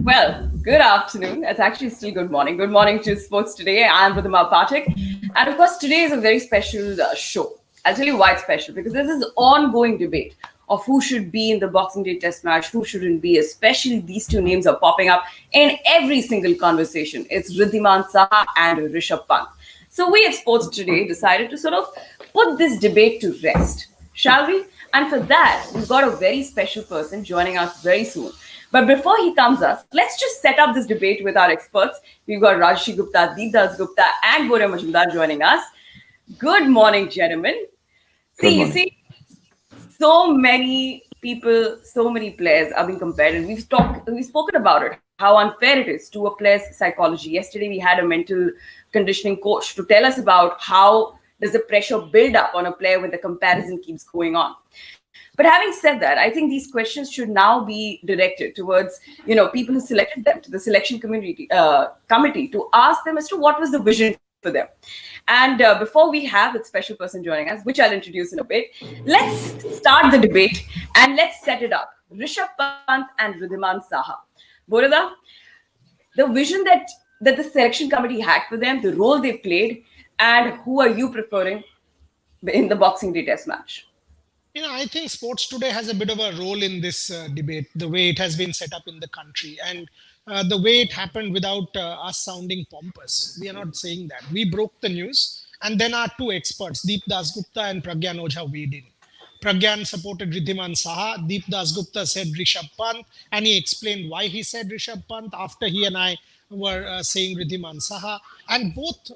Well, good afternoon. It's actually still good morning. Good morning to Sports Today. I'm Ridhima Pathak. And of course, today is a very special show. I'll tell you why it's special because there's this ongoing debate of who should be in the Boxing Day Test match, who shouldn't be, especially these two names are popping up in every single conversation. It's Riddhiman Saha and Rishabh Pant. So we at Sports Today decided to sort of put this debate to rest, shall we? And for that, we've got a very special person joining us very soon. But before he comes us, let's just set up this debate with our experts. We've got Rajshi Gupta, Deepdas Gupta, and Bore Majumdar joining us. Good morning, gentlemen. Good See, you morning. see, so many people, so many players are being compared, and we've spoken about it, how unfair it is to a player's psychology. Yesterday, we had a mental conditioning coach to tell us about how does the pressure build up on a player when the comparison keeps going on. But having said that, I think these questions should now be directed towards people who selected them, to the selection committee, to ask them as to what was the vision for them. And before we have that special person joining us, which I'll introduce in a bit, let's start the debate and let's set it up. Rishabh Pant and Riddhiman Saha. Borada, the vision that the selection committee had for them, the role they played, and who are you preferring in the Boxing Day Test match? I think sports today has a bit of a role in this debate, the way it has been set up in the country and the way it happened without us sounding pompous. We are not saying that. We broke the news, and then our two experts, Deep Das Gupta and Pragyan Ojha, weighed in. Pragyan supported Riddhiman Saha. Deep Das Gupta said Rishabh Pant, and he explained why he said Rishabh Pant after he and I were saying Riddhiman Saha. And both,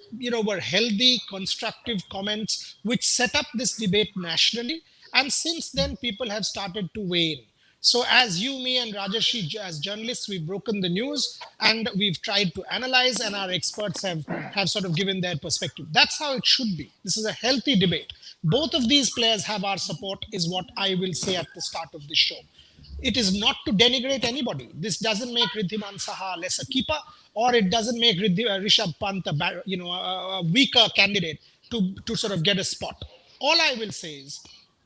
were healthy, constructive comments which set up this debate nationally. And since then, people have started to weigh in. So as you, me, and Rajarshi, as journalists, we've broken the news and we've tried to analyze, and our experts have sort of given their perspective. That's how it should be. This is a healthy debate. Both of these players have our support, is what I will say at the start of this show. It is not to denigrate anybody. This doesn't make Riddhiman Saha less a keeper, or it doesn't make Rishabh Pant a weaker candidate to sort of get a spot. All I will say is,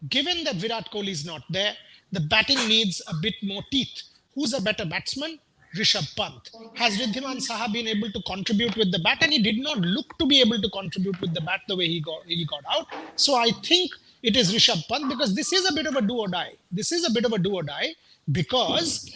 given that Virat Kohli is not there, the batting needs a bit more teeth. Who's a better batsman? Rishabh Pant. Has Riddhiman Saha been able to contribute with the bat? And he did not look to be able to contribute with the bat the way he got out. So I think it is Rishabh Pant, because this is a bit of a do or die. This is a bit of a do or die because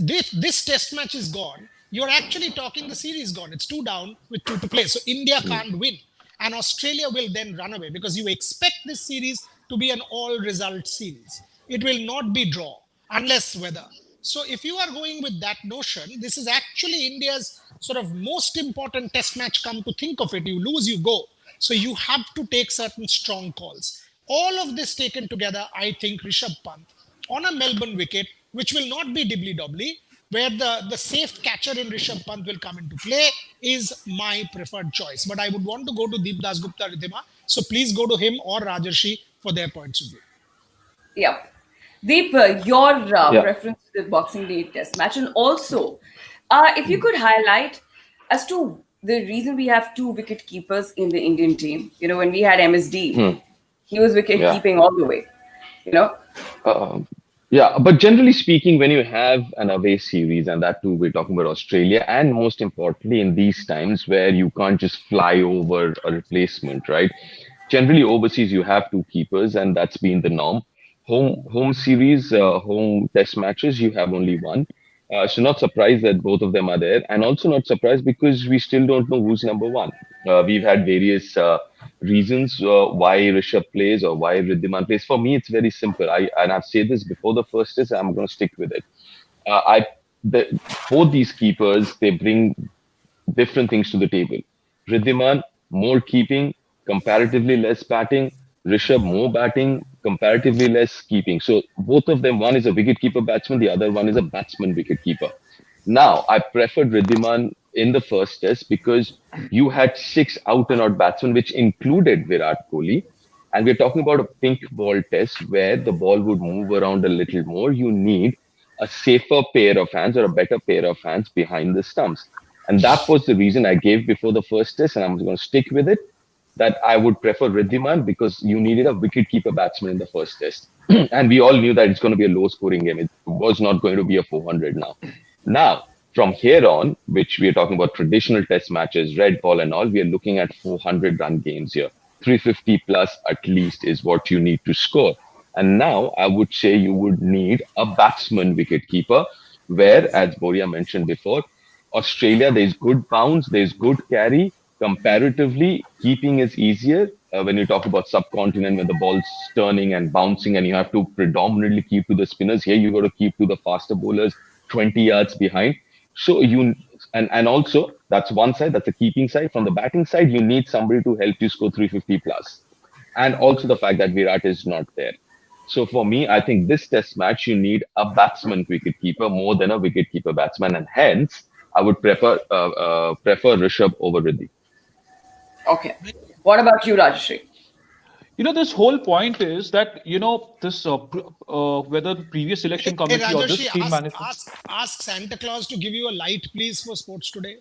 this test match is gone. You're actually talking the series gone. It's 2 down with 2 to play. So India can't win. And Australia will then run away, because you expect this series to be an all-result series. It will not be draw unless weather. So if you are going with that notion, this is actually India's sort of most important test match. Come to think of it, you lose, you go. So you have to take certain strong calls. All of this taken together, I think Rishabh Pant on a Melbourne wicket, which will not be dibbly-dobbly, where the safe catcher in Rishabh Pant will come into play, is my preferred choice. But I would want to go to Deep Das Gupta Ridhima. So please go to him or Rajarshi for their points of view. Yep. Deep, your Yeah. preference to the Boxing Day Test match, and also if you could highlight as to the reason we have 2 wicket keepers in the Indian team. When we had MSD, he was wicket Yeah. keeping all the way. Uh, yeah, but generally speaking, when you have an away series, and that too, we're talking about Australia, and most importantly, in these times where you can't just fly over a replacement, right? Generally, overseas, you have 2 keepers, and that's been the norm. Home series, home test matches, you have only one. So not surprised that both of them are there, and also not surprised because we still don't know who's number one. We've had various reasons why Rishabh plays or why Riddhiman plays. For me, it's very simple. I've said this before the first test. I'm going to stick with it. Uh, I both these keepers, they bring different things to the table. Riddhiman, more keeping, comparatively less batting. Rishabh, more batting, comparatively less keeping. So both of them, one is a wicketkeeper batsman, the other one is a batsman wicketkeeper. Now, I preferred Riddhiman in the first test because you had 6 out and out batsmen, which included Virat Kohli. And we're talking about a pink ball test where the ball would move around a little more. You need a safer pair of hands or a better pair of hands behind the stumps. And that was the reason I gave before the first test, and I'm going to stick with it, that I would prefer Riddhiman because you needed a wicket-keeper batsman in the first test. And we all knew that it's going to be a low-scoring game. It was not going to be a 400 now. Now, from here on, which we are talking about traditional test matches, red ball and all, we are looking at 400 run games here. 350 plus at least is what you need to score. And now I would say you would need a batsman wicket keeper, where, as Boria mentioned before, Australia, there's good bounce, there's good carry. Comparatively, keeping is easier when you talk about subcontinent when the ball's turning and bouncing and you have to predominantly keep to the spinners. Here, you got to keep to the faster bowlers 20 yards behind. So and also that's one side, that's the keeping side. From the batting side, you need somebody to help you score 350 plus. And also the fact that Virat is not there. So for me, I think this test match, you need a batsman wicketkeeper more than a wicketkeeper batsman. And hence, I would prefer Rishabh over Riddhi. Okay. What about you, Rajashri? This whole point is that this whether the previous selection Hey, committee or Rajoshi, this team ask, management. ask, ask Santa Claus to give you a light, please, for sports today.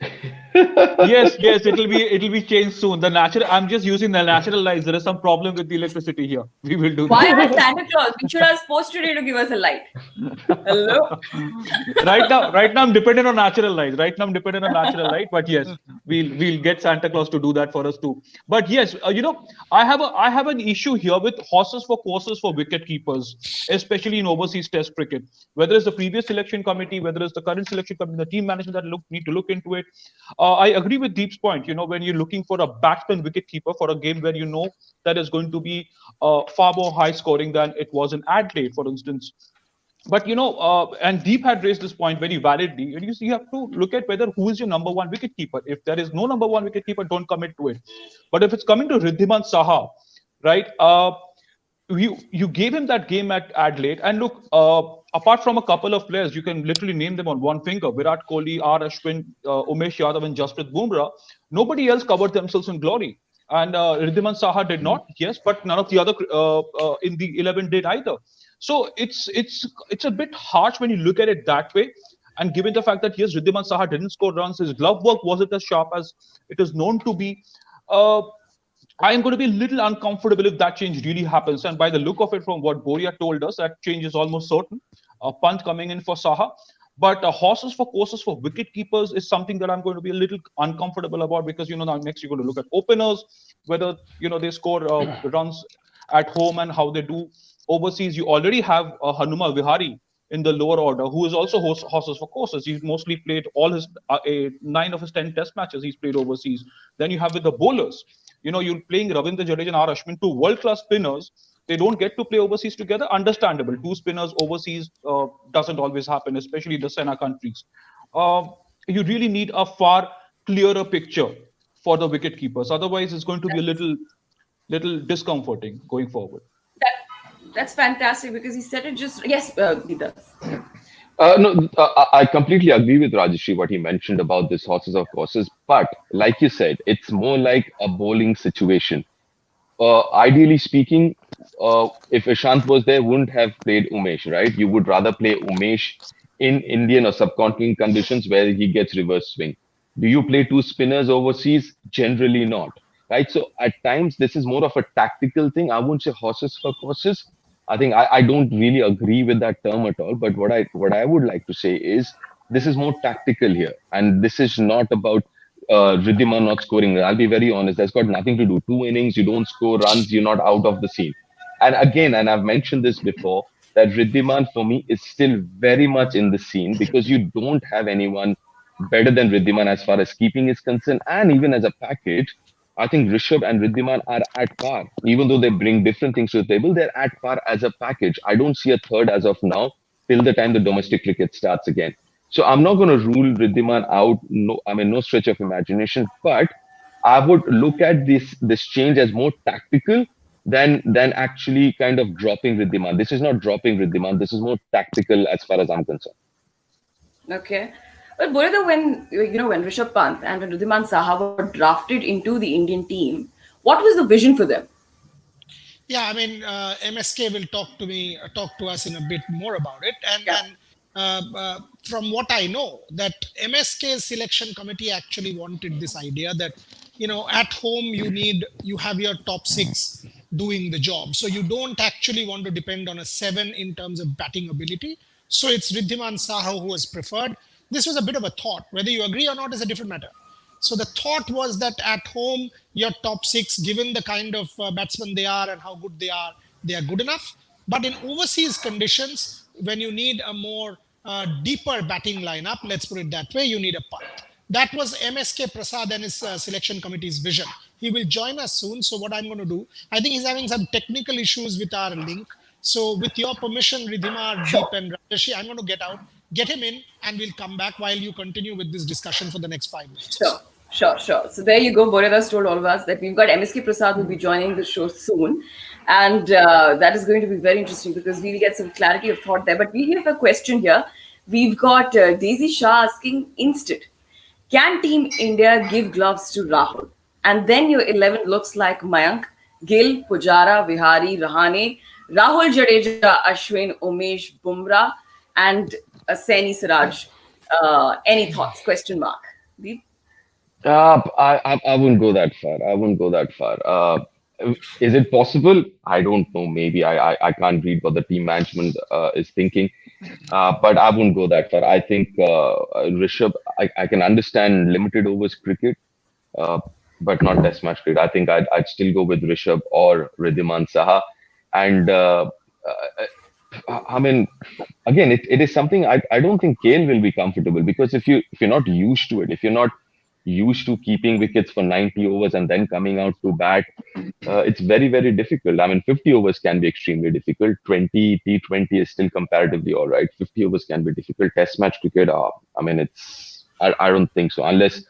Yes, it'll be changed soon. The natural. I'm just using the natural lights. There is some problem with the electricity here. We will do Why that. are Santa Claus? We should have supposed today to give us a light. Hello? Right now, I'm dependent on natural light. Right now, I'm dependent on natural light. But yes, we'll get Santa Claus to do that for us too. But yes, I have an issue here with horses for courses for wicket keepers, especially in overseas Test cricket. Whether it's the previous selection committee, whether it's the current selection committee, the team management that need to look into it. I agree with Deep's point. When you're looking for a batsman wicket keeper for a game where that is going to be far more high scoring than it was in Adelaide, for instance. But and Deep had raised this point very validly. And you have to look at whether who is your number one wicket keeper. If there is no number one wicket keeper, don't commit to it. But if it's coming to Riddhiman Saha, right? You gave him that game at Adelaide, and look, apart from a couple of players, you can literally name them on one finger: Virat Kohli, R. Ashwin, Umesh Yadav, and Jasprit Bumrah. Nobody else covered themselves in glory, and Riddhiman Saha did not. Yes, but none of the other in the 11 did either. So it's a bit harsh when you look at it that way. And given the fact that yes, Riddhiman Saha didn't score runs, his glove work wasn't as sharp as it is known to be. Uh, I am going to be a little uncomfortable if that change really happens. And by the look of it, from what Boria told us, that change is almost certain. A Pant coming in for Saha. But horses for courses for wicket keepers is something that I'm going to be a little uncomfortable about, because now next you're going to look at openers, whether they score runs at home and how they do overseas. You already have Hanuma Vihari in the lower order, who is also horses for courses. He's mostly played all his 9 of his 10 test matches he's played overseas. Then you have with the bowlers, you're playing Ravindra Jadeja and R. Ashwin, two world-class spinners. They don't get to play overseas together. Understandable. Two spinners overseas doesn't always happen, especially in the Sena countries. You really need a far clearer picture for the wicket keepers. Otherwise, it's going to be a little discomforting going forward. That's fantastic because he said it just. Yes, he does. No, I completely agree with Rajeshri what he mentioned about this horses of courses. But like you said, it's more like a bowling situation. Ideally speaking, if Ishant was there, wouldn't have played Umesh, right? You would rather play Umesh in Indian or subcontinent conditions where he gets reverse swing. Do you play two spinners overseas? Generally not, right? So at times this is more of a tactical thing. I wouldn't say horses for courses. I think I don't really agree with that term at all. But what I would like to say is this is more tactical here, and this is not about Riddhima not scoring. I'll be very honest. That's got nothing to do. Two innings, you don't score runs, you're not out of the scene. And again, and I've mentioned this before, that Riddhiman for me is still very much in the scene because you don't have anyone better than Riddhiman as far as keeping is concerned. And even as a package, I think Rishabh and Riddhiman are at par. Even though they bring different things to the table, they're at par as a package. I don't see a third as of now till the time the domestic cricket starts again. So I'm not going to rule Riddhiman out. No, I mean, no stretch of imagination. But I would look at this change as more tactical than actually kind of dropping Riddhiman. This is not dropping Riddhiman. This is more tactical as far as I'm concerned. Okay. But Boria, when Rishabh Pant and when Riddhiman Saha were drafted into the Indian team, what was the vision for them? Yeah, I mean, MSK will talk to us in a bit more about it. Yeah. And from what I know, that MSK's selection committee actually wanted this idea that, at home you have your top six doing the job. So you don't actually want to depend on a seven in terms of batting ability. So it's Riddhiman Saha who was preferred. this was a bit of a thought. Whether you agree or not is a different matter. So the thought was that at home, your top six, given the kind of batsmen they are and how good they are good enough. But in overseas conditions, when you need a more deeper batting lineup, let's put it that way, you need a punt. That was MSK Prasad and his selection committee's vision. He will join us soon. So what I'm going to do, I think he's having some technical issues with our link. So with your permission, Ridhima, Deep, Sure. and Rajeshi, I'm going to get out, get him in, and we'll come back while you continue with this discussion for the next 5 minutes or so. Sure, sure, sure. So there you go. Boredas told all of us that we've got MSK Prasad who will be joining the show soon. And that is going to be very interesting because we'll get some clarity of thought there. But we have a question here. We've got Daisy Shah asking instead, can Team India give gloves to Rahul? And then your 11 looks like Mayank, Gill, Pujara, Vihari, Rahane, Rahul Jadeja, Ashwin, Umesh, Bumrah, and Saini Siraj. Any thoughts? Question mark. Deep? I wouldn't go that far. I wouldn't go that far. Is it possible? I don't know. Maybe I can't read what the team management is thinking, but I wouldn't go that far. I think Rishabh. I can understand limited overs cricket, but not test match cricket. I think I'd still go with Rishabh or Ridhiman Saha, and I mean, again, it is something I don't think Kale will be comfortable because if you're not used to it, if you're not used to keeping wickets for 90 overs and then coming out to bat, it's very, very difficult. I mean, 50 overs can be extremely difficult. 20, T20 is still comparatively all right. 50 overs can be difficult. Test match cricket, I mean, I don't think so. Unless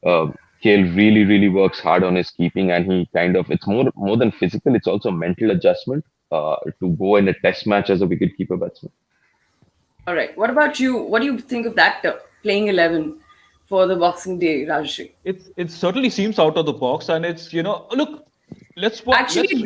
Kale really, really works hard on his keeping and he kind of, it's more than physical, it's also mental adjustment to go in a test match as a wicket-keeper batsman. All right. What about you? What do you think of that playing 11 for the Boxing Day, Rajashri? It certainly seems out of the box, and it's look. Actually,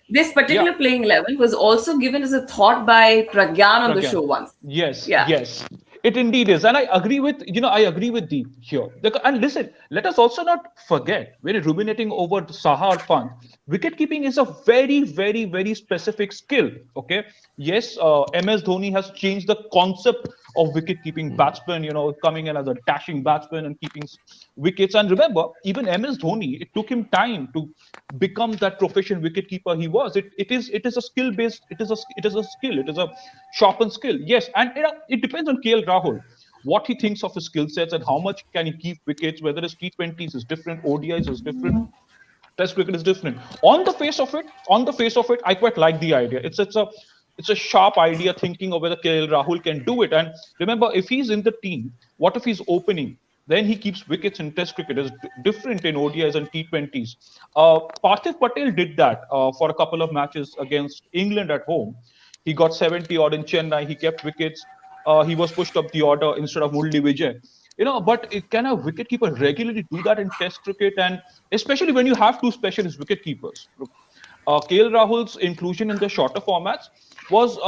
this particular Yeah. playing 11 was also given as a thought by Pragyan on the show once. Yes, Yeah. yes, it indeed is, and I agree with Deep here. And listen, let us also not forget when ruminating over Saha or Pant, wicket keeping is a very, very, very specific skill. Okay, yes, MS Dhoni has changed the concept of wicket keeping batsmen. Coming in as a dashing batsman and keeping wickets. And remember, even MS Dhoni, it took him time to become that proficient wicket keeper he was. It is a skill based. It is a skill. It is a sharpened skill. Yes, and it depends on KL Rahul, what he thinks of his skill sets and how much can he keep wickets. Whether it's T20s is different, ODIs is different, Test cricket is different. On the face of it, I quite like the idea. It's a sharp idea thinking of whether KL Rahul can do it. And remember, if he's in the team, what if he's opening? Then he keeps wickets in Test cricket. It's different in ODIs and T20s. Parthiv Patel did that for a couple of matches against England at home. He got 70 odd in Chennai. He kept wickets. He was pushed up the order instead of Murli Vijay. But can a wicketkeeper regularly do that in Test cricket? And especially when you have two specialist wicketkeepers. KL Rahul's inclusion in the shorter formats was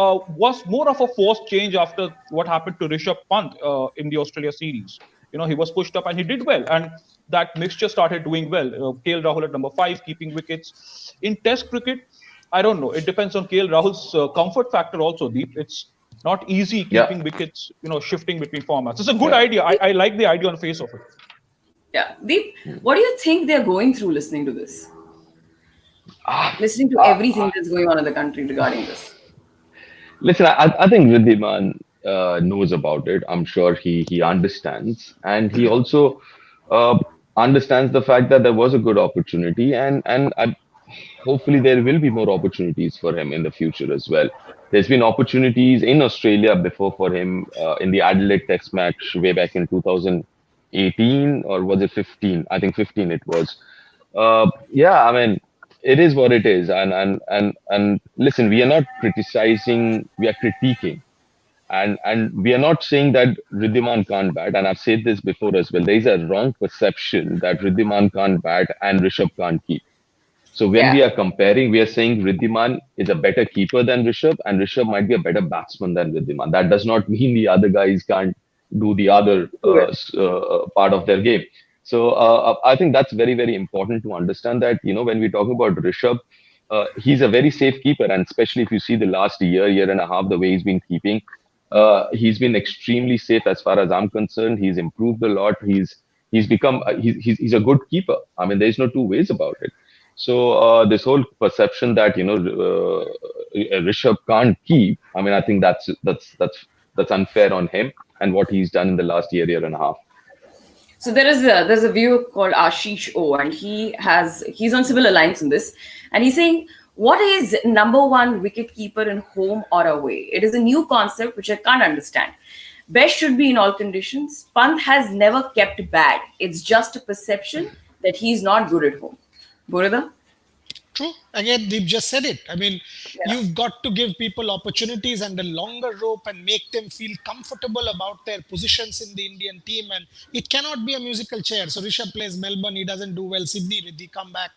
more of a forced change after what happened to Rishabh Pant in the Australia series. He was pushed up and he did well, and that mixture started doing well. KL Rahul at number 5, keeping wickets. In Test cricket, I don't know. It depends on KL Rahul's comfort factor also, Deep. It's not easy keeping wickets, shifting between formats. It's a good idea. I like the idea on the face of it. Yeah. Deep, what do you think they're going through listening to this? Listening to everything that's going on in the country regarding this. Listen, I think Ridhiman knows about it. I'm sure he understands, and he also understands the fact that there was a good opportunity, and hopefully there will be more opportunities for him in the future as well. There's been opportunities in Australia before for him in the Adelaide Test match way back in 2018, or was it 15? I think 15 it was. Yeah, I mean, it is what it is, and listen, we are not criticizing, we are critiquing. And we are not saying that Ridhiman can't bat. And I've said this before as well. There is a wrong perception that Ridhiman can't bat and Rishabh can't keep. So when we are comparing, we are saying Ridhiman is a better keeper than Rishabh, and Rishabh might be a better batsman than Ridhiman. That does not mean the other guys can't do the other part of their game. So I think that's very, very important to understand that, when we talk about Rishabh, he's a very safe keeper. And especially if you see the last year and a half, the way he's been keeping, He's been extremely safe as far as I'm concerned. He's improved a lot. He's become he's a good keeper. I mean, there's no two ways about it. So this whole perception that Rishabh can't keep. I mean, I think that's unfair on him and what he's done in the last year and a half. So there's a viewer called Ashish O, and he's on civil alliance in this, and he's saying, what is number one wicket keeper in home or away? It is a new concept which I can't understand. Best should be in all conditions. Pant has never kept bad. It's just a perception that he's not good at home. Burida? True. Again, we've just said it. I mean, Yeah. you've got to give people opportunities and a longer rope and make them feel comfortable about their positions in the Indian team. And it cannot be a musical chair. So Rishabh plays Melbourne, he doesn't do well. Sydney, Riddhi, come back.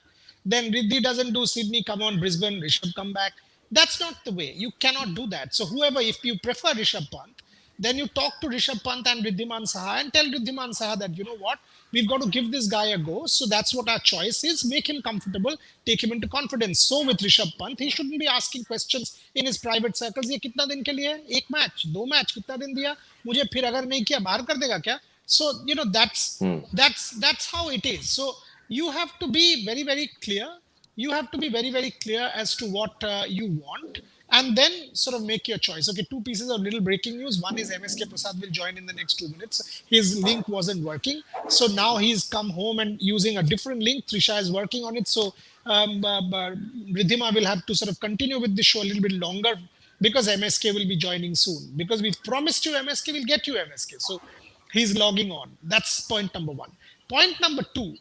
Then Riddhi doesn't do Sydney, come on, Brisbane, Rishabh, come back. That's not the way. You cannot do that. So whoever, if you prefer Rishabh Pant, then you talk to Rishabh Pant and Riddhiman Saha and tell Riddhiman Saha that, you know what, we've got to give this guy a go. So that's what our choice is. Make him comfortable, take him into confidence. So with Rishabh Pant, he shouldn't be asking questions in his private circles. ये कितना दिन के लिए है? एक match, दो match, कितना दिन दिया? मुझे फिर अगर नहीं किया बाहर कर देगा क्या? So you know that's how it is. So you have to be very clear. You have to be very clear as to what you want, and then sort of make your choice. Okay, two pieces of little breaking news. One is MSK Prasad will join in the next 2 minutes. His link wasn't working, so now he's come home and using a different link. Trisha is working on it, so Riddhima will have to sort of continue with the show a little bit longer because MSK will be joining soon. Because we've promised you MSK, we'll get you MSK. So he's logging on. That's point number one. Point number two,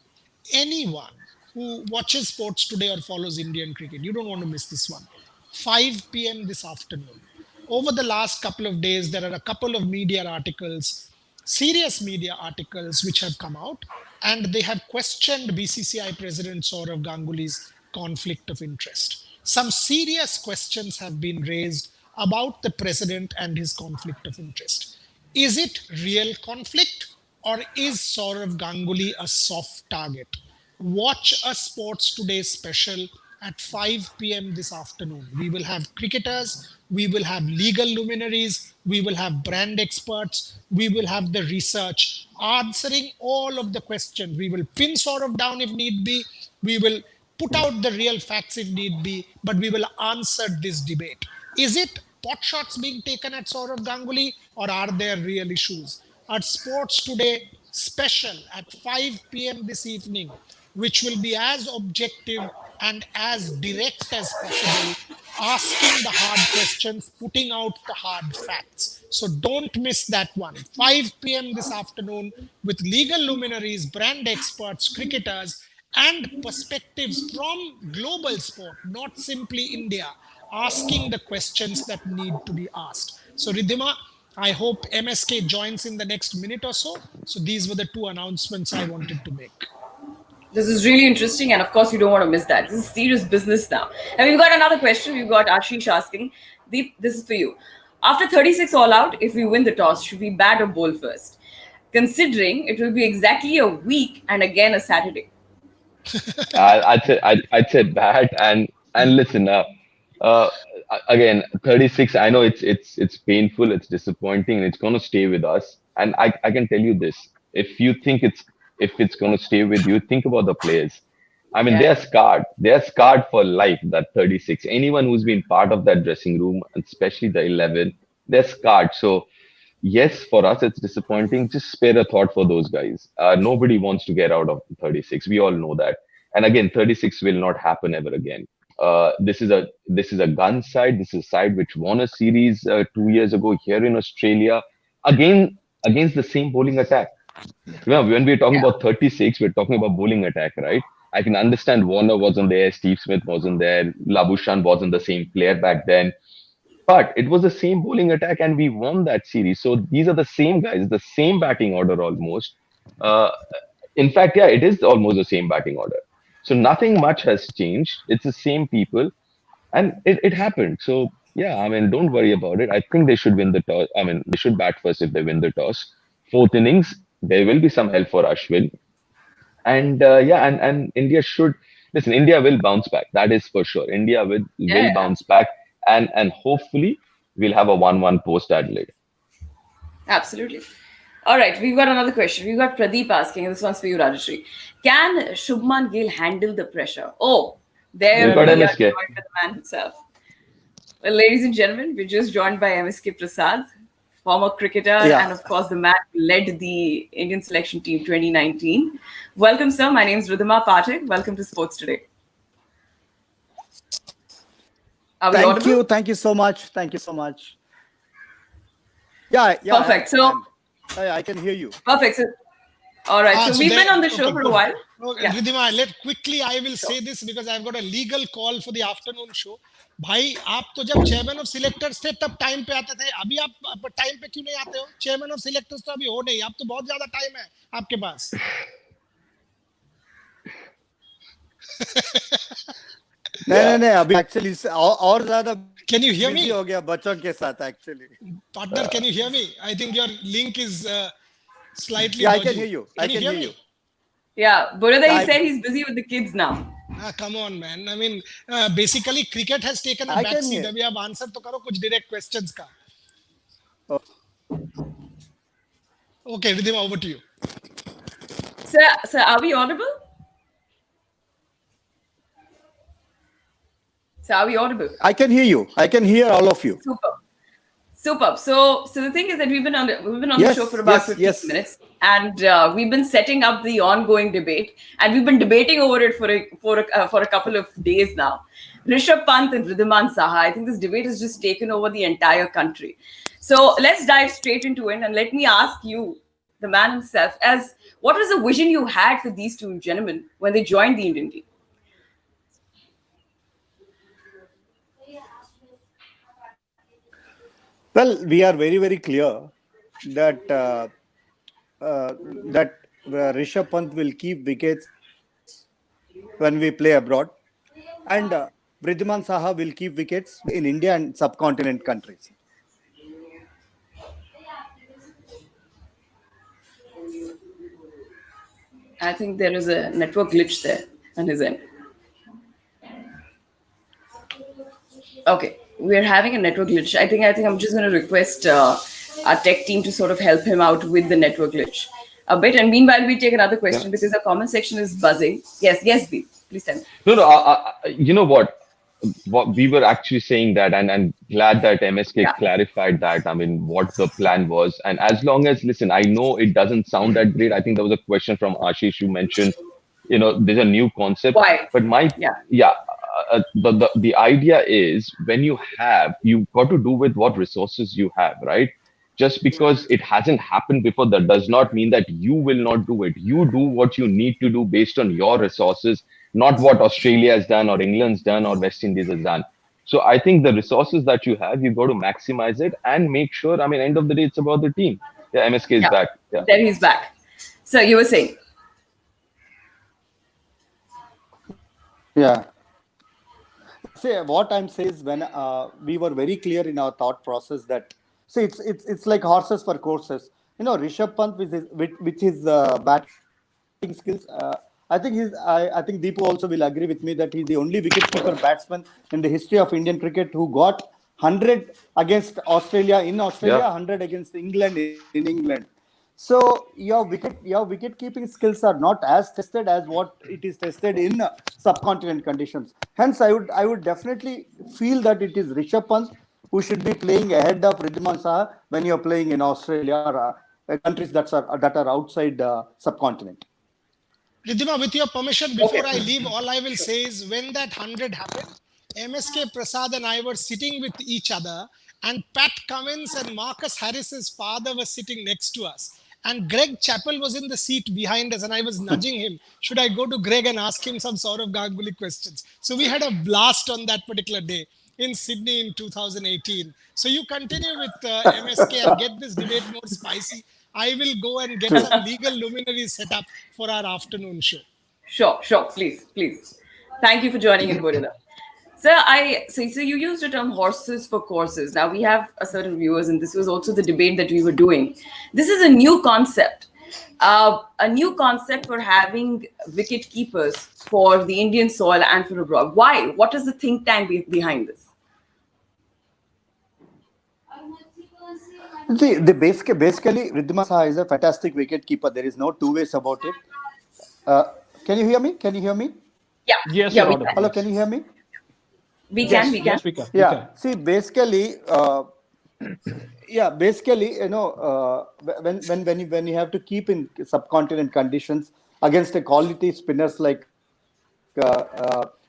anyone who watches sports today or follows Indian cricket, you don't want to miss this one. 5 p.m. this afternoon. Over the last couple of days, there are a couple of media articles, serious media articles, which have come out, and they have questioned BCCI President Saurav Ganguly's conflict of interest. Some serious questions have been raised about the president and his conflict of interest. Is it real conflict, or is Saurav Ganguly a soft target? Watch a Sports Today special at 5 p.m. this afternoon. We will have cricketers, we will have legal luminaries, we will have brand experts, we will have the research answering all of the questions. We will pin Saurav down if need be, we will put out the real facts if need be, but we will answer this debate. Is it pot shots being taken at Saurav Ganguly, or are there real issues? At Sports Today special at 5 p.m. this evening, which will be as objective and as direct as possible, asking the hard questions, putting out the hard facts. So don't miss that one. 5 p.m. this afternoon with legal luminaries, brand experts, cricketers, and perspectives from global sport, not simply India, asking the questions that need to be asked. So Riddhima, I hope MSK joins in the next minute or so. So these were the two announcements I wanted to make. This is really interesting, and of course, you don't want to miss that. This is serious business now. And we've got another question. We've got Ashish asking, Deep, this is for you. After 36 all out, if we win the toss, should we bat or bowl first? Considering it will be exactly a week and again a Saturday. I'd say bat and listen. Again, 36. I know it's painful, it's disappointing, and it's going to stay with us. And I can tell you this: if you think it's going to stay with you, think about the players. I mean, they're scarred. They're scarred for life. That 36. Anyone who's been part of that dressing room, and especially the 11, they're scarred. So yes, for us it's disappointing. Just spare a thought for those guys. Nobody wants to get out of 36. We all know that. And again, 36 will not happen ever again. This is a gun side. This is a side which won a series 2 years ago here in Australia, again against the same bowling attack. When we're talking about 36, we're talking about bowling attack, right? I can understand Warner wasn't there, Steve Smith wasn't there, Labuschagne wasn't the same player back then, but it was the same bowling attack, and we won that series. So these are the same guys, the same batting order almost. In fact, it is almost the same batting order. So nothing much has changed. It's the same people, and it happened. So yeah, I mean, don't worry about it. I think they should win the toss. I mean, they should bat first if they win the toss. Fourth innings, there will be some help for Ashwin, and and India should listen. India will bounce back. That is for sure. India will bounce back, and hopefully we'll have a 1-1 post Adelaide. Absolutely. All right, we've got another question. We've got Pradeep asking, and this one's for you, Rajashri. Can Shubman Gill handle the pressure? Oh, We've there got we are MSK. joined by the man himself. Well, ladies and gentlemen, we're just joined by MSK Prasad, former cricketer, Yeah, and of course, the man who led the Indian selection team 2019. Welcome, sir. My name is Ridhima Pathak. Welcome to Sports Today. Are we thank audible? you. Thank you so much. Thank you so much. Yeah, yeah, Perfect. So, I can hear you. perfect. So, all right. So, So we've there, been on the show okay, for a good. while. Okay, Yeah. Ridhima, I will say this because I've got a legal call for the afternoon show. भाई आप तो जब chairman of selectors थे तब time पे आते थे, अभी आप टाइम पे क्यों नहीं आते हो? चेयरमैन ऑफ सिलेक्टर्स तो अभी हो नहीं, आप तो बहुत ज्यादा टाइम है आपके पास. नहीं नहीं अभी एक्चुअली और ज्यादा Can you hear busy me? हो गया बच्चों के साथ actually. Partner, can you hear me? I think your link is slightly Yeah, I dodgy. can hear you. I Can you can hear hear me? you. Yeah. Burada, he I said he's busy with the kids now. Come on, man. I mean, basically, cricket has taken a I can backseat. hear. अभी आप answer तो करो कुछ direct questions का. Oh, Okay, Ridhima, over to you. Sir, are we audible? Sir, are we audible? I can hear you. I can hear all of you. Superb. So the thing is that we've been on the Yes, show for about yes, 15 yes. minutes, and we've been setting up the ongoing debate, and we've been debating over it for a couple of days now. Rishabh Pant and Ridhiman Saha. I think this debate has just taken over the entire country. So let's dive straight into it, and let me ask you, the man himself, as what was the vision you had for these two gentlemen when they joined the Indian team? Well, we are very very clear that uh, that Rishabh Pant will keep wickets when we play abroad, and Vridhiman Saha will keep wickets in India and subcontinent countries. I think there is a network glitch there on his end. Okay, we're having a network glitch. I think I'm just going to request our tech team to sort of help him out with the network glitch a bit. And meanwhile, we take another question because the comment section is buzzing. Yes, B. Please tell me. No. You know what? What we were actually saying that, and glad that MSK Yeah. clarified that. I mean, what the plan was, and as long as listen, I know it doesn't sound that great. I think there was a question from Ashish. You mentioned, there's a new concept, Why? but yeah. The idea is when you've got to do with what resources you have, right? Just because it hasn't happened before, that does not mean that you will not do it. You do what you need to do based on your resources, not what Australia has done or England's done or West Indies has done. So I think the resources that you have, you've got to maximize it and make sure. I mean, end of the day, it's about the team. Yeah, MSK is Yeah. back. Yeah. There he's back. So you were saying. Yeah. See, what I'm saying is when we were very clear in our thought process that see it's like horses for courses. Rishabh Pant with his batting skills. I think I think Deepu also will agree with me that he's the only wicketkeeper batsman in the history of Indian cricket who got 100 against Australia in Australia, Yeah. 100 against England in England. So your wicket keeping skills are not as tested as what it is tested in subcontinent conditions. Hence, I would definitely feel that it is Rishabh Pant who should be playing ahead of Ridhiman Saha when you're playing in Australia or countries that are outside subcontinent. Ridhima, with your permission, before I leave, all I will say is when that 100 happened, MSK Prasad and I were sitting with each other, and Pat Cummins and Marcus Harris's father was sitting next to us. And Greg Chappell was in the seat behind us, and I was nudging him. Should I go to Greg and ask him some sort of Ganguly questions? So we had a blast on that particular day in Sydney in 2018. So you continue with MSK and get this debate more spicy. I will go and get some legal luminaries set up for our afternoon show. Sure. Please. Thank you for joining in, Burida. So you used the term horses for courses. Now we have a certain viewers, and this was also the debate that we were doing. This is a new concept, for having wicket keepers for the Indian soil and for abroad. Why? What is the think tank behind this? See, basically, Riddhima Saha is a fantastic wicket keeper. There is no two ways about it. Uh, can you hear me? Can you hear me? Yeah, Yes, yeah, you're we audible. can. Hello, can Yes. you hear me? We can, Yes. we can. Yes, we can. We Yeah. can. See, basically, basically, when you have to keep in subcontinent conditions against a quality spinners like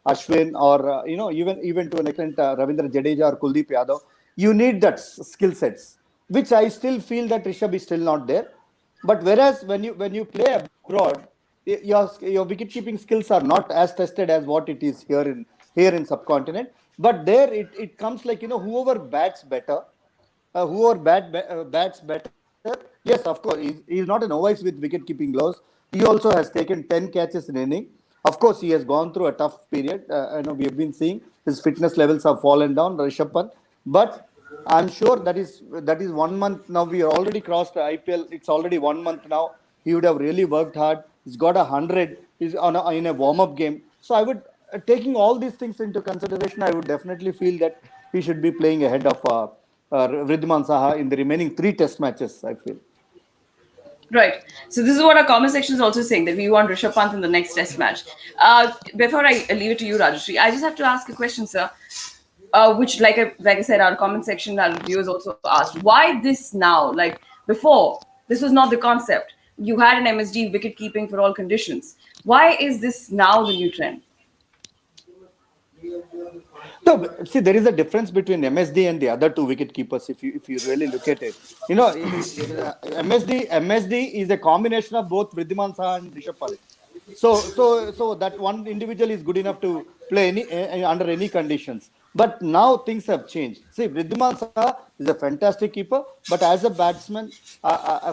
Ashwin or even to an extent Ravindra Jadeja or Kuldeep Yadav, you need that skill sets, which I still feel that Rishabh is still not there. But whereas when you play abroad, your wicket keeping skills are not as tested as what it is here in subcontinent. But there it comes like whoever bats better, bats better. Yes, of course, he's not an novice with wicket keeping gloves. He also has taken 10 catches in inning. Of course, he has gone through a tough period. We have been seeing his fitness levels have fallen down, Rishabh Pant. But I'm sure that is 1 month now. We are already crossed the IPL. It's already 1 month now. He would have really worked hard. He's got 100. He's in a warm-up game. So I would, taking all these things into consideration, I would definitely feel that he should be playing ahead of Wriddhiman Saha in the remaining 3 Test matches. I feel. Right. So this is what our comment section is also saying, that we want Rishabh Pant in the next Test match. Before I leave it to you, Rajashri, I just have to ask a question, sir. Which, like I said, our comment section, our viewers also asked, why this now? Like before, this was not the concept. You had an MSD wicket keeping for all conditions. Why is this now the new trend? No, see, there is a difference between MSD and the other 2 wicket keepers. If you really look at it, MSD is a combination of both Wriddhiman Saha and Rishabh Pant. So that one individual is good enough to play under any conditions. But now things have changed. See, Wriddhiman Saha is a fantastic keeper, but as a batsman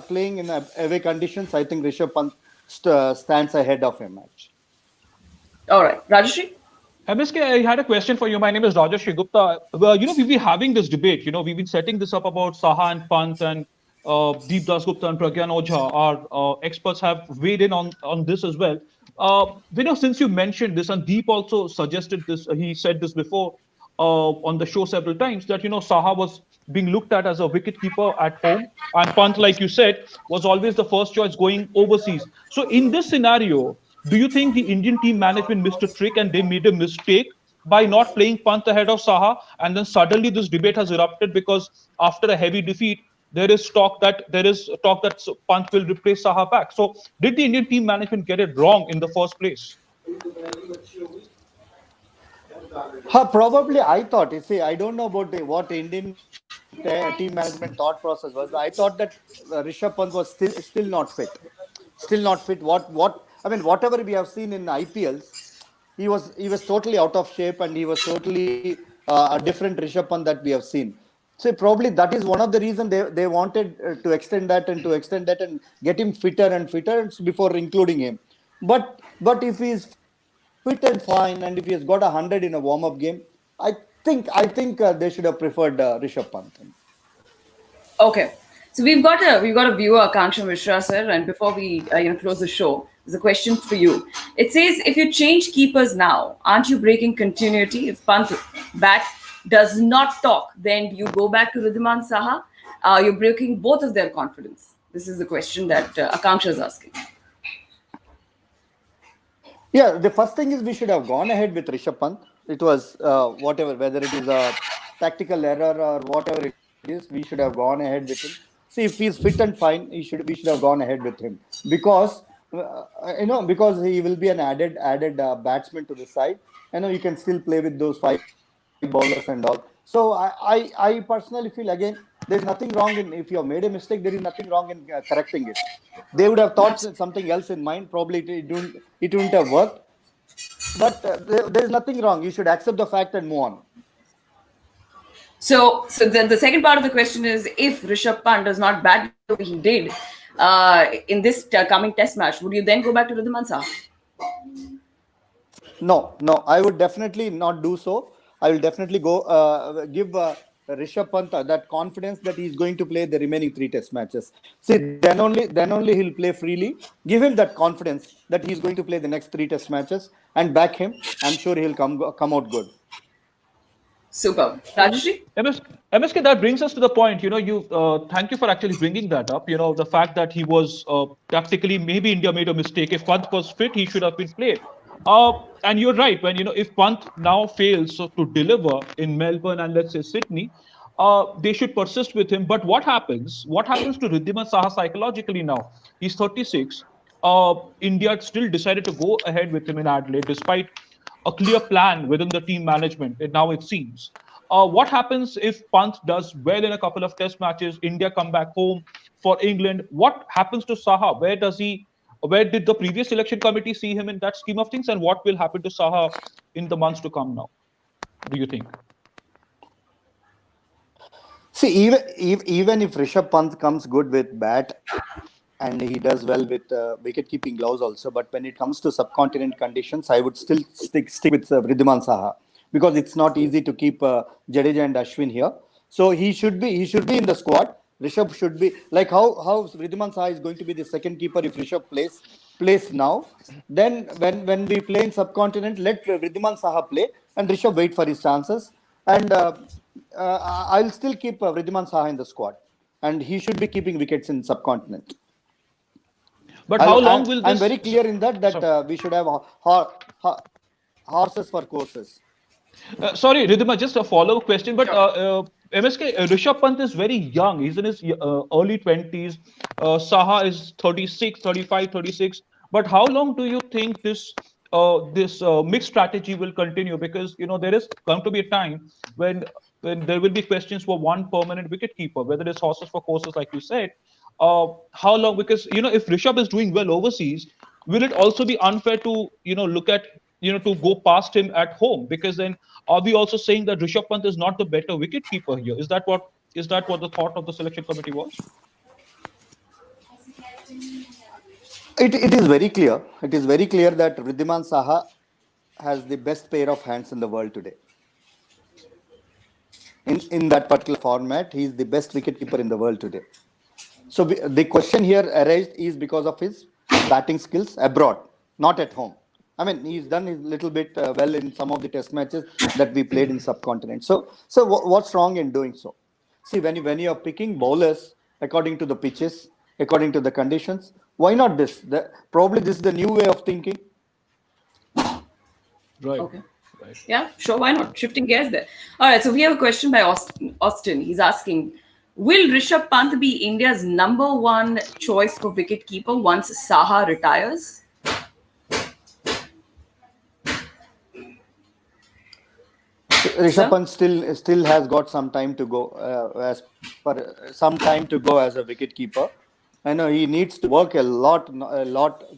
playing in away conditions, I think Rishabh Pant stands ahead of him. Actually. All right, Rajashri. MSK, I had a question for you. My name is Rajashri Gupta. We've been having this debate. We've been setting this up about Saha and Pant, and Deep Das Gupta and Pragyan Ojha. Our experts have weighed in on this as well. Since you mentioned this, and Deep also suggested this, he said this before on the show several times, that Saha was being looked at as a wicket keeper at home, and Pant, like you said, was always the first choice going overseas. So in this scenario, do you think the Indian team management missed a trick and they made a mistake by not playing Pant ahead of Saha? And then suddenly this debate has erupted because after a heavy defeat, there is talk that Pant will replace Saha back. So did the Indian team management get it wrong in the first place? Probably, I thought. You see, I don't know about what Indian team management thought process was. I thought that Rishabh Pant was still not fit. Still not fit. Whatever we have seen in IPLs, he was totally out of shape, and he was totally a different Rishabh Pant that we have seen. So probably that is one of the reasons they wanted to extend that and get him fitter and fitter before including him. But if he is fit and fine, and if he has got 100 in a warm-up game, I think they should have preferred Rishabh Pant. Okay. So we've got a viewer, Akanksha Mishra, sir, and before we close the show, there's a question for you. It says, if you change keepers now, aren't you breaking continuity? If Pant bat does not talk, then do you go back to Wriddhiman Saha? You're breaking both of their confidence. This is the question that Akanksha is asking. Yeah, the first thing is we should have gone ahead with Rishabh Pant. It was whatever, whether it is a tactical error or whatever it is, we should have gone ahead with him. See, if he's fit and fine, we should have gone ahead with him because because he will be an added batsman to the side. You can still play with those 5 bowlers and all. So I personally feel, again, there's nothing wrong in, if you have made a mistake, there is nothing wrong in correcting it. They would have thought something else in mind. Probably it wouldn't have worked. But there is nothing wrong. You should accept the fact and move on. So the second part of the question is, if Rishabh Pant does not bat the way he did in this coming Test match, would you then go back to Wriddhiman Saha? No, I would definitely not do so. I will definitely go give Rishabh Pant that confidence that he's going to play the remaining 3 Test matches. See, then only he'll play freely. Give him that confidence that he's going to play the next 3 Test matches and back him. I'm sure he'll come out good. Super. Rajashri? MSK, that brings us to the point. Thank you for actually bringing that up. The fact that he was tactically, maybe India made a mistake. If Pant was fit, he should have been played. And you're right. When if Pant now fails to deliver in Melbourne and let's say Sydney, they should persist with him. But what happens? What happens to Riddhiman Saha psychologically now? He's 36. India still decided to go ahead with him in Adelaide, despite a clear plan within the team management. Now it seems. What happens if Pant does well in a couple of test matches? India come back home for England. What happens to Saha? Where does he? Where did the previous selection committee see him in that scheme of things? And what will happen to Saha in the months to come now? Do you think? See, even if Rishabh Pant comes good with bat and he does well with wicket-keeping gloves also, but when it comes to subcontinent conditions, I would still stick with Riddhiman Saha, because it's not easy to keep Jadeja and Ashwin here. So he should be in the squad. Rishabh should be like how Riddhiman Saha is going to be the second keeper if Rishabh plays now. Then when we play in subcontinent, let Riddhiman Saha play and Rishabh wait for his chances. And I'll still keep Riddhiman Saha in the squad, and he should be keeping wickets in subcontinent. But how long will this? I'm very clear in that we should have horses for courses. Sorry, Riddhima, just a follow-up question. But MSK, Rishabh Pant is very young. He's in his early 20s. Saha is 36, 35, 36. But how long do you think this mixed strategy will continue? Because there is going to be a time when there will be questions for one permanent wicketkeeper, whether it's horses for courses, like you said. How long? Because if Rishabh is doing well overseas, will it also be unfair to look at to go past him at home? Because then are we also saying that Rishabh Pant is not the better wicketkeeper here? Is that what the thought of the selection committee was? It is very clear. It is very clear that Riddhiman Saha has the best pair of hands in the world today. In that particular format, he is the best wicketkeeper in the world today. So the question here arises is because of his batting skills abroad, not at home. I mean, he's done his little bit well in some of the test matches that we played in subcontinent. So what's wrong in doing so? See, when you are picking bowlers according to the pitches, according to the conditions, why not this? Probably this is the new way of thinking. Right. Okay. Right. Yeah, sure. Why not? Shifting gears there. All right. So we have a question by Austin. He's asking, will Rishabh Pant be India's #1 choice for wicketkeeper once Saha retires? Rishabh Pant still has got some time to go as a wicketkeeper. I know he needs to work a lot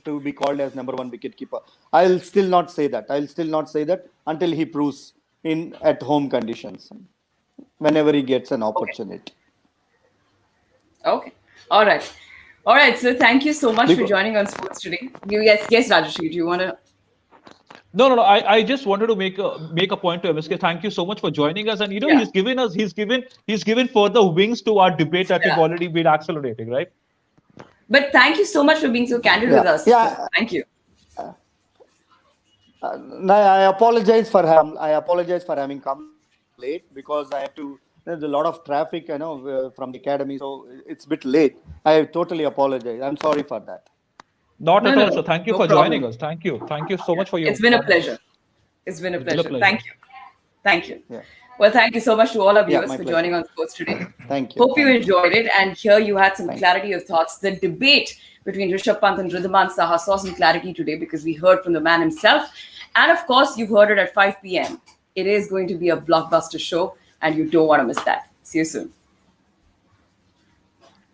to be called as #1 wicketkeeper. I'll still not say that until he proves at home conditions, whenever he gets an opportunity. Okay. All right. So thank you so much for joining on Sports Today. Yes, Rajashri, do you want to? No. I just wanted to make a point to MSK. Thank you so much for joining us. And he's given further wings to our debate that we've already been accelerating, right? But thank you so much for being so candid with us. Yeah. So thank you. I apologize for having come late, because I have to. There's a lot of traffic, from the academy, so it's a bit late. I totally apologize. I'm sorry for that. Not at all. So thank you for joining us. Thank you so much for your. It's been a pleasure. Thank you. Yeah. Well, thank you so much to all our viewers for pleasure. joining on Sports Today. Thank you. Hope you enjoyed it, and here you had some clarity of thoughts. The debate between Rishabh Pant and Riddhiman Saha saw some clarity today, because we heard from the man himself. And of course, you've heard it at 5 p.m. It is going to be a blockbuster show, and you don't want to miss that. See you soon.